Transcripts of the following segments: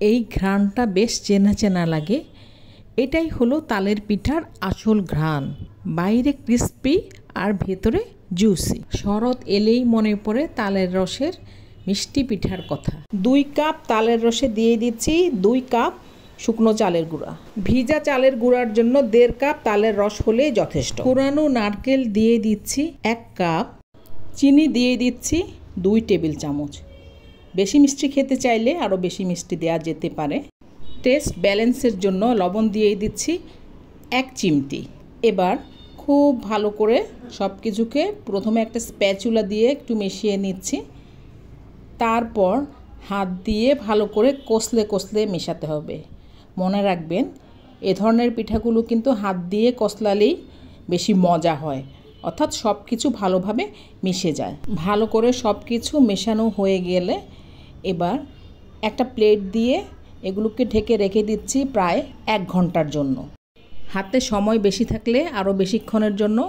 এই ঘ্রাণটা বেশ চেনা চেনা লাগে। এটাই হলো তালের পিঠার আসল ঘ্রাণ। বাইরে ক্রিস্পি আর ভেতরে জুসি। শরৎ এলেই মনে পড়ে তালের রসের মিষ্টি পিঠার কথা। 2 কাপ তালের রসে দিয়ে দিচ্ছি 2 কাপ শুকনো চালের গুঁড়া। ভিজা চালের গুঁড়ার জন্য 1.5 কাপ তালের রস হলেই যথেষ্ট। কোরানো নারকেল দিয়ে দিচ্ছি 1 কাপ। চিনি দিয়ে দিচ্ছি 2 টেবিল চামচ। বেশি মিষ্টি খেতে চাইলে আরও বেশি মিষ্টি দেওয়া যেতে পারে। টেস্ট ব্যালেন্সের জন্য লবণ দিয়ে দিচ্ছি 1 চিমটি। এবার খুব ভালো করে সব কিছুকে প্রথমে একটা স্প্যাচুলা দিয়ে একটু মিশিয়ে নিচ্ছি। তারপর হাত দিয়ে ভালো করে কষলে কষলে মেশাতে হবে। মনে রাখবেন এ ধরনের পিঠাগুলো কিন্তু হাত দিয়ে কষলালেই বেশি মজা হয়, অর্থাৎ সব কিছু ভালোভাবে মিশে যায়। ভালো করে সব কিছু মেশানো হয়ে গেলে এবার একটা প্লেট দিয়ে এগুলোকে ঢেকে রেখে দিচ্ছি প্রায় 1 ঘন্টার জন্য। হাতে সময় বেশি থাকলে আরও বেশিক্ষণের জন্য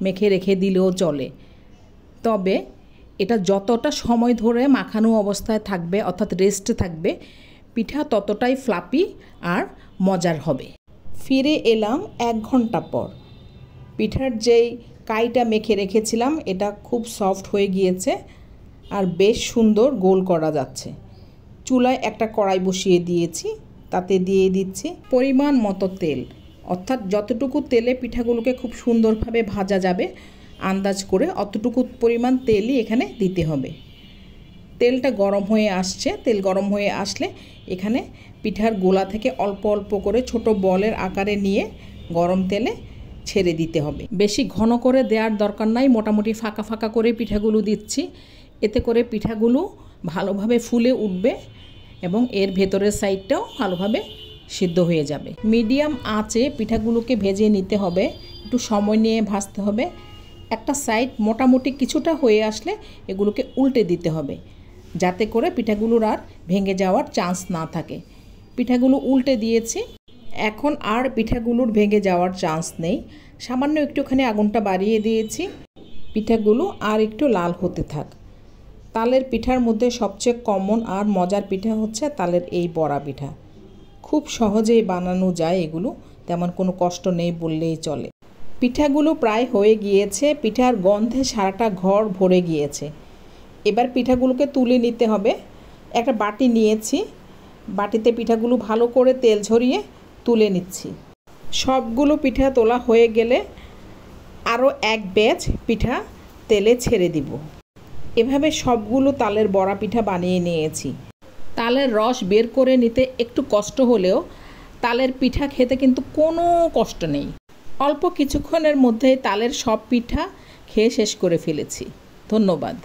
মেখে রেখে দিলেও চলে। তবে এটা যতটা সময় ধরে মাখানো অবস্থায় থাকবে, অর্থাৎ রেস্টে থাকবে, পিঠা ততটাই ফ্লাপি আর মজার হবে। ফিরে এলাম 1 ঘন্টা পর। পিঠার যেই কাইটা মেখে রেখেছিলাম এটা খুব সফট হয়ে গিয়েছে আর বেশ সুন্দর গোল করা যাচ্ছে। চুলায় একটা কড়াই বসিয়ে দিয়েছি, তাতে দিয়ে দিচ্ছি পরিমাণ মতো তেল, অর্থাৎ যতটুকু তেলে পিঠাগুলোকে খুব সুন্দরভাবে ভাজা যাবে আন্দাজ করে অতটুকু পরিমাণ তেলই এখানে দিতে হবে। তেলটা গরম হয়ে আসছে। তেল গরম হয়ে আসলে এখানে পিঠার গোলা থেকে অল্প অল্প করে ছোট বলের আকারে নিয়ে গরম তেলে ছেড়ে দিতে হবে। বেশি ঘন করে দেওয়ার দরকার নাই, মোটামুটি ফাঁকা ফাঁকা করে পিঠাগুলো দিচ্ছি। এতে করে পিঠাগুলো ভালোভাবে ফুলে উঠবে এবং এর ভেতরের সাইডটাও ভালোভাবে সিদ্ধ হয়ে যাবে। মিডিয়াম আঁচে পিঠাগুলোকে ভেজে নিতে হবে, একটু সময় নিয়ে ভাজতে হবে। একটা সাইড মোটামুটি কিছুটা হয়ে আসলে এগুলোকে উল্টে দিতে হবে, যাতে করে পিঠাগুলোর আর ভেঙে যাওয়ার চান্স না থাকে। পিঠাগুলো উল্টে দিয়েছি, এখন আর পিঠাগুলোর ভেঙে যাওয়ার চান্স নেই। সামান্য একটুখানি আগুনটা বাড়িয়ে দিয়েছি, পিঠাগুলো আর একটু লাল হতে থাক। তালের পিঠার মধ্যে সবচেয়ে কমন আর মজার পিঠা হচ্ছে তালের এই বড়া পিঠা। খুব সহজেই বানানো যায় এগুলো, তেমন কোনো কষ্ট নেই বললেই চলে। পিঠাগুলো প্রায় হয়ে গিয়েছে, পিঠার গন্ধে সারাটা ঘর ভরে গিয়েছে। এবার পিঠাগুলোকে তুলে নিতে হবে। একটা বাটি নিয়েছি, বাটিতে পিঠাগুলো ভালো করে তেল ঝরিয়ে তুলে নিচ্ছি। সবগুলো পিঠা তোলা হয়ে গেলে আরও 1 ব্যাচ পিঠা তেলে ছেড়ে দিব। এভাবে সবগুলো তালের বড়া পিঠা বানিয়ে নিয়েছি। তালের রস বের করে নিতে একটু কষ্ট হলেও তালের পিঠা খেতে কিন্তু কোনো কষ্ট নেই। অল্প কিছুক্ষণের মধ্যে তালের সব পিঠা খেয়ে শেষ করে ফেলেছি। ধন্যবাদ।